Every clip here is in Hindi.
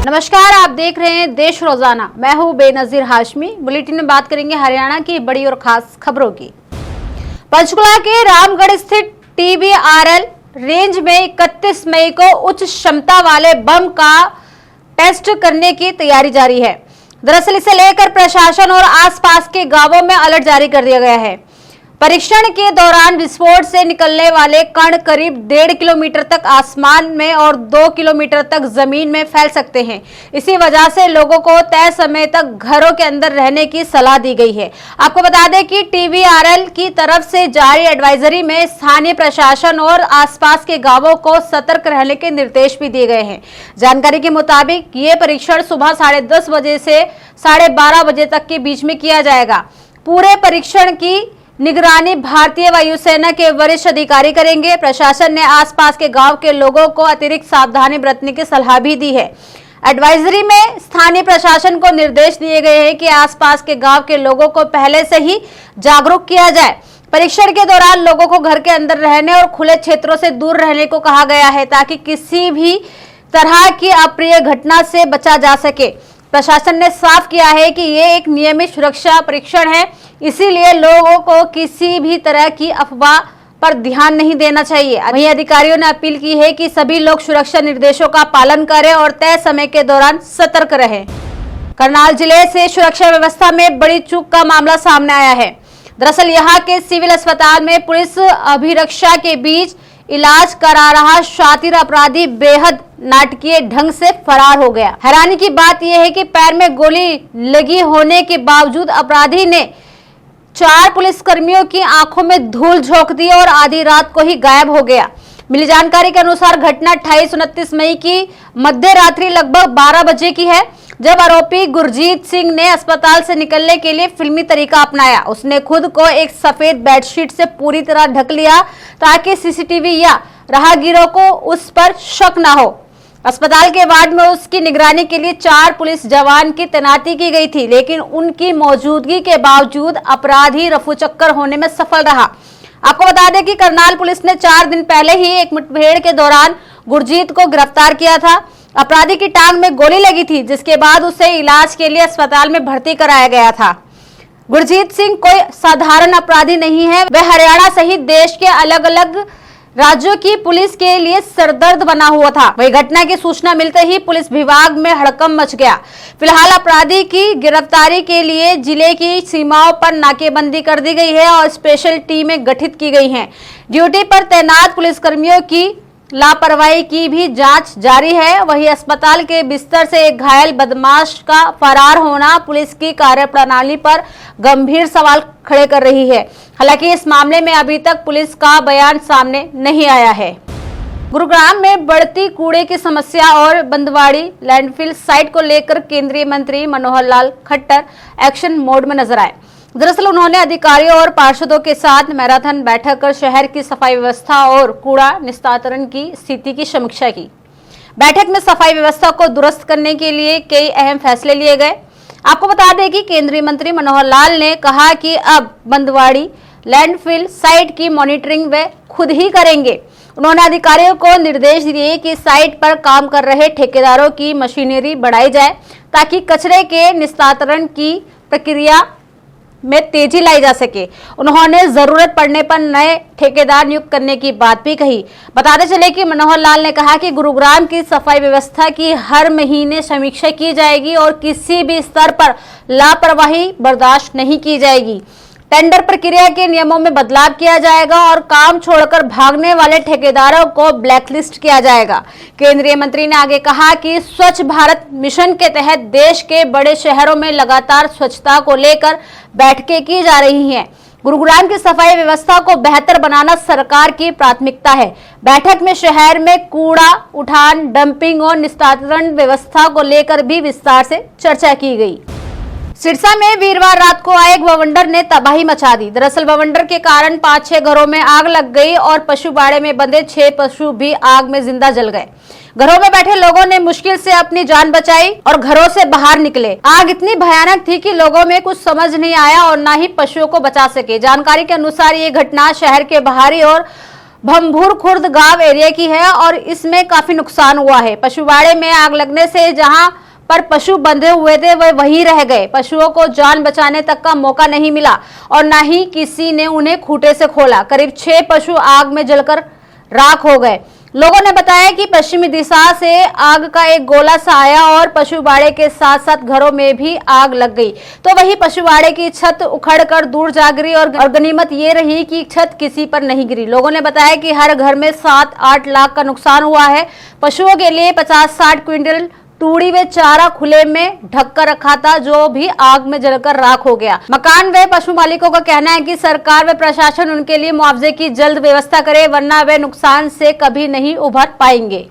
नमस्कार, आप देख रहे हैं देश रोजाना। मैं हूं बेनजीर हाशमी। बुलेटिन में बात करेंगे हरियाणा की बड़ी और खास खबरों की। पंचकुला के रामगढ़ स्थित TBRL रेंज में 31 मई को उच्च क्षमता वाले बम का टेस्ट करने की तैयारी जारी है। दरअसल इसे लेकर प्रशासन और आसपास के गांवों में अलर्ट जारी कर दिया गया है। परीक्षण के दौरान विस्फोट से निकलने वाले कण करीब 1.5 किलोमीटर तक आसमान में और 2 किलोमीटर तक जमीन में फैल सकते हैं। इसी वजह से लोगों को तय समय तक घरों के अंदर रहने की सलाह दी गई है। आपको बता दें कि TBRL की तरफ से जारी एडवाइजरी में स्थानीय प्रशासन और आसपास के गांवों को सतर्क रहने के निर्देश भी दिए गए हैं। जानकारी के मुताबिक ये परीक्षण सुबह 10:30 बजे से 12:30 बजे तक के बीच में किया जाएगा। पूरे परीक्षण की निगरानी भारतीय वायुसेना के वरिष्ठ अधिकारी करेंगे। प्रशासन ने आसपास के गांव के लोगों को अतिरिक्त सावधानी बरतने की सलाह भी दी है। एडवाइजरी में स्थानीय प्रशासन को निर्देश दिए गए हैं कि आसपास के गांव के लोगों को पहले से ही जागरूक किया जाए। परीक्षण के दौरान लोगों को घर के अंदर रहने और खुले क्षेत्रों से दूर रहने को कहा गया है ताकि किसी भी तरह की अप्रिय घटना से बचा जा सके। प्रशासन ने साफ किया है कि ये एक नियमित सुरक्षा परीक्षण है, इसीलिए लोगों को किसी भी तरह की अफवाह पर ध्यान नहीं देना चाहिए। वहीं अधिकारियों ने अपील की है कि सभी लोग सुरक्षा निर्देशों का पालन करें और तय समय के दौरान सतर्क रहें। करनाल जिले से सुरक्षा व्यवस्था में बड़ी चूक का मामला सामने आया है। दरअसल यहाँ के सिविल अस्पताल में पुलिस अभिरक्षा के बीच इलाज करा रहा शातिर अपराधी बेहद नाटकीय ढंग से फरार हो गया। हैरानी की बात यह है कि पैर में गोली लगी होने के बावजूद अपराधी ने 4 पुलिसकर्मियों की आंखों में धूल झोंक दी और आधी रात को ही गायब हो गया। मिली जानकारी के अनुसार घटना 28-29 मई की मध्य रात्रि लगभग 12 बजे की है, जब आरोपी गुरजीत सिंह ने अस्पताल से निकलने के लिए फिल्मी तरीका अपनाया। उसने खुद को एक सफेद बेडशीट से पूरी तरह ढक लिया ताकि CCTV या राहगीरों को उस पर शक न हो। अस्पताल के वार्ड में उसकी निगरानी के लिए 4 पुलिस जवान की तैनाती की गई थी, लेकिन उनकी मौजूदगी के बावजूद अपराधी रफूचक्कर होने में सफल रहा। आपको बता दें कि करनाल पुलिस ने 4 दिन पहले ही एक मुठभेड़ के दौरान गुरजीत को गिरफ्तार किया था। अपराधी की टांग में गोली लगी थी, जिसके बाद उसे इलाज के लिए अस्पताल में भर्ती कराया गया था। गुरजीत सिंह कोई साधारण अपराधी नहीं है, वह हरियाणा सहित देश के अलग अलग राज्यों की पुलिस के लिए सरदर्द बना हुआ था। वही घटना की सूचना मिलते ही पुलिस विभाग में हड़कंप मच गया। फिलहाल अपराधी की गिरफ्तारी के लिए जिले की सीमाओं पर नाकेबंदी कर दी गई है और स्पेशल टीमें गठित की गई हैं। ड्यूटी पर तैनात पुलिसकर्मियों की लापरवाही की भी जांच जारी है। वहीं अस्पताल के बिस्तर से एक घायल बदमाश का फरार होना पुलिस की कार्यप्रणाली पर गंभीर सवाल खड़े कर रही है। हालांकि इस मामले में अभी तक पुलिस का बयान सामने नहीं आया है। गुरुग्राम में बढ़ती कूड़े की समस्या और बंदवाड़ी लैंडफिल साइट को लेकर केंद्रीय मंत्री मनोहर लाल खट्टर एक्शन मोड में नजर आए। दरअसल उन्होंने अधिकारियों और पार्षदों के साथ मैराथन बैठक कर शहर की सफाई व्यवस्था और कूड़ा निस्तारण की स्थिति की समीक्षा की। बैठक में सफाई व्यवस्था को दुरुस्त करने के लिए कई अहम फैसले लिए गए। आपको बता दें कि केंद्रीय मंत्री मनोहर लाल ने कहा कि अब बंदवाड़ी लैंडफिल साइट की मॉनिटरिंग वे खुद ही करेंगे। उन्होंने अधिकारियों को निर्देश दिए कि साइट पर काम कर रहे ठेकेदारों की मशीनरी बढ़ाई जाए ताकि कचरे के निस्तारण की प्रक्रिया में तेजी लाई जा सके। उन्होंने जरूरत पड़ने पर नए ठेकेदार नियुक्त करने की बात भी कही। बताते चले कि मनोहर लाल ने कहा कि गुरुग्राम की सफाई व्यवस्था की हर महीने समीक्षा की जाएगी और किसी भी स्तर पर लापरवाही बर्दाश्त नहीं की जाएगी। टेंडर प्रक्रिया के नियमों में बदलाव किया जाएगा और काम छोड़कर भागने वाले ठेकेदारों को ब्लैकलिस्ट किया जाएगा। केंद्रीय मंत्री ने आगे कहा कि स्वच्छ भारत मिशन के तहत देश के बड़े शहरों में लगातार स्वच्छता को लेकर बैठकें की जा रही हैं। गुरुग्राम की सफाई व्यवस्था को बेहतर बनाना सरकार की प्राथमिकता है। बैठक में शहर में कूड़ा उठान, डंपिंग और निस्तारण व्यवस्था को लेकर भी विस्तार से चर्चा की गई। सिरसा में वीरवार रात को आए एक बवंडर ने तबाही मचा दी। दरअसल बवंडर के कारण 5-6 घरों में आग लग गई और पशु बाड़े में बंधे 6 पशु भी आग में जिंदा जल गए। घरों में बैठे लोगों ने मुश्किल से अपनी जान बचाई और घरों से बाहर निकले। आग इतनी भयानक थी कि लोगों में कुछ समझ नहीं आया और न ही पशुओं को बचा सके। जानकारी के अनुसार ये घटना शहर के बाहरी और भंभूर खुर्द गांव एरिया की है और इसमें काफी नुकसान हुआ है। पशुवाड़े में आग लगने से जहां पर पशु बंधे हुए थे वह वहीं रह गए। पशुओं को जान बचाने तक का मौका नहीं मिला और न ही किसी ने उन्हें खूंटे से खोला। करीब 6 पशु आग में जलकर राख हो गए। लोगों ने बताया कि पश्चिमी दिशा से आग का एक गोला सा आया और पशुवाड़े के साथ साथ घरों में भी आग लग गई। तो वही पशुवाड़े की छत उखड़कर दूर जा गिरी और गनीमत ये रही कि छत किसी पर नहीं गिरी। लोगों ने बताया कि हर घर में 7-8 लाख का नुकसान हुआ है। पशुओं के लिए 50-60 क्विंटल तूड़ी व चारा खुले में ढक कर रखा था, जो भी आग में जलकर राख हो गया। मकान व पशु मालिकों का कहना है कि सरकार व प्रशासन उनके लिए मुआवजे की जल्द व्यवस्था करे, वरना वे नुकसान से कभी नहीं उभर पाएंगे।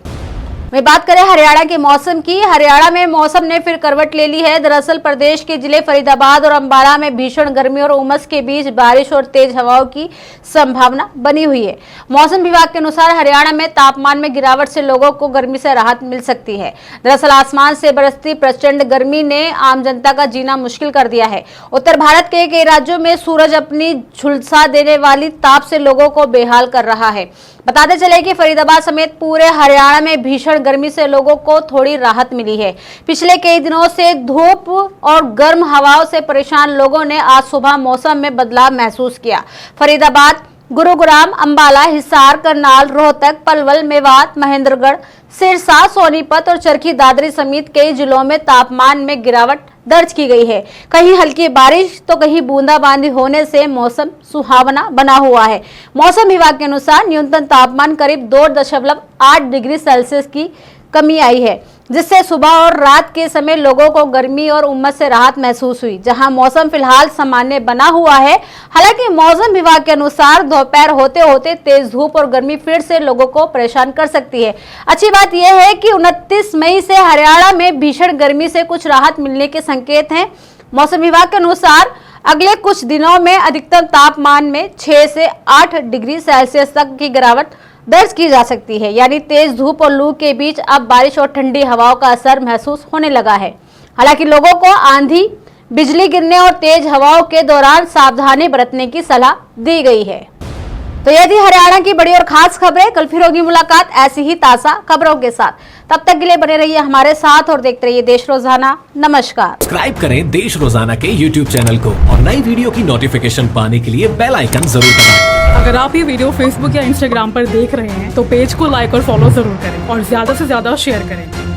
वहीं बात करें हरियाणा के मौसम की। हरियाणा में मौसम ने फिर करवट ले ली है। दरअसल प्रदेश के जिले फरीदाबाद और अंबाला में भीषण गर्मी और उमस के बीच बारिश और तेज हवाओं की संभावना बनी हुई है। मौसम विभाग के अनुसार हरियाणा में तापमान में गिरावट से लोगों को गर्मी से राहत मिल सकती है। दरअसल आसमान से बरसती प्रचंड गर्मी ने आम जनता का जीना मुश्किल कर दिया है। उत्तर भारत के कई राज्यों में सूरज अपनी झुलसा देने वाली ताप से लोगों को बेहाल कर रहा है। बताते चले कि फरीदाबाद समेत पूरे हरियाणा में भीषण गर्मी से लोगों को थोड़ी राहत मिली है। पिछले कई दिनों से धूप और गर्म हवाओं से परेशान लोगों ने आज सुबह मौसम में बदलाव महसूस किया। फरीदाबाद, गुरुग्राम, अंबाला, हिसार, करनाल, रोहतक, पलवल, मेवात, महेंद्रगढ़, सिरसा, सोनीपत और चरखी दादरी समेत कई जिलों में तापमान में गिरावट दर्ज की गई है। कहीं हल्की बारिश तो कहीं बूंदाबांदी होने से मौसम सुहावना बना हुआ है। मौसम विभाग के अनुसार न्यूनतम तापमान करीब 2.8 डिग्री सेल्सियस की कमी आई है, जिससे सुबह और रात के समय लोगों को गर्मी और उमस से राहत महसूस हुई। जहां मौसम फिलहाल सामान्य बना हुआ है। हालांकि मौसम विभाग के अनुसार दोपहर होते होते तेज धूप और गर्मी फिर से लोगों को परेशान कर सकती है। अच्छी बात यह है कि 29 मई से हरियाणा में भीषण गर्मी से कुछ राहत मिलने के संकेत हैं। मौसम विभाग के अनुसार अगले कुछ दिनों में अधिकतम तापमान में 6 से 8 डिग्री सेल्सियस तक की गिरावट दर्ज की जा सकती है। यानी तेज धूप और लू के बीच अब बारिश और ठंडी हवाओं का असर महसूस होने लगा है। हालांकि लोगों को आंधी, बिजली गिरने और तेज हवाओं के दौरान सावधानी बरतने की सलाह दी गई है। तो ये थी हरियाणा की बड़ी और खास खबरें। कल फिर होगी मुलाकात ऐसी ही ताजा खबरों के साथ। तब तक के लिए बने रहिए हमारे साथ और देखते रहिए देश रोजाना। नमस्कार। सब्सक्राइब करें देश रोजाना के YouTube चैनल को और नई वीडियो की नोटिफिकेशन पाने के लिए बेल आइकन जरूर दबाएं। अगर आप ये वीडियो Facebook या Instagram पर देख रहे हैं तो पेज को लाइक और फॉलो जरूर करें और ज्यादा से ज्यादा शेयर करें।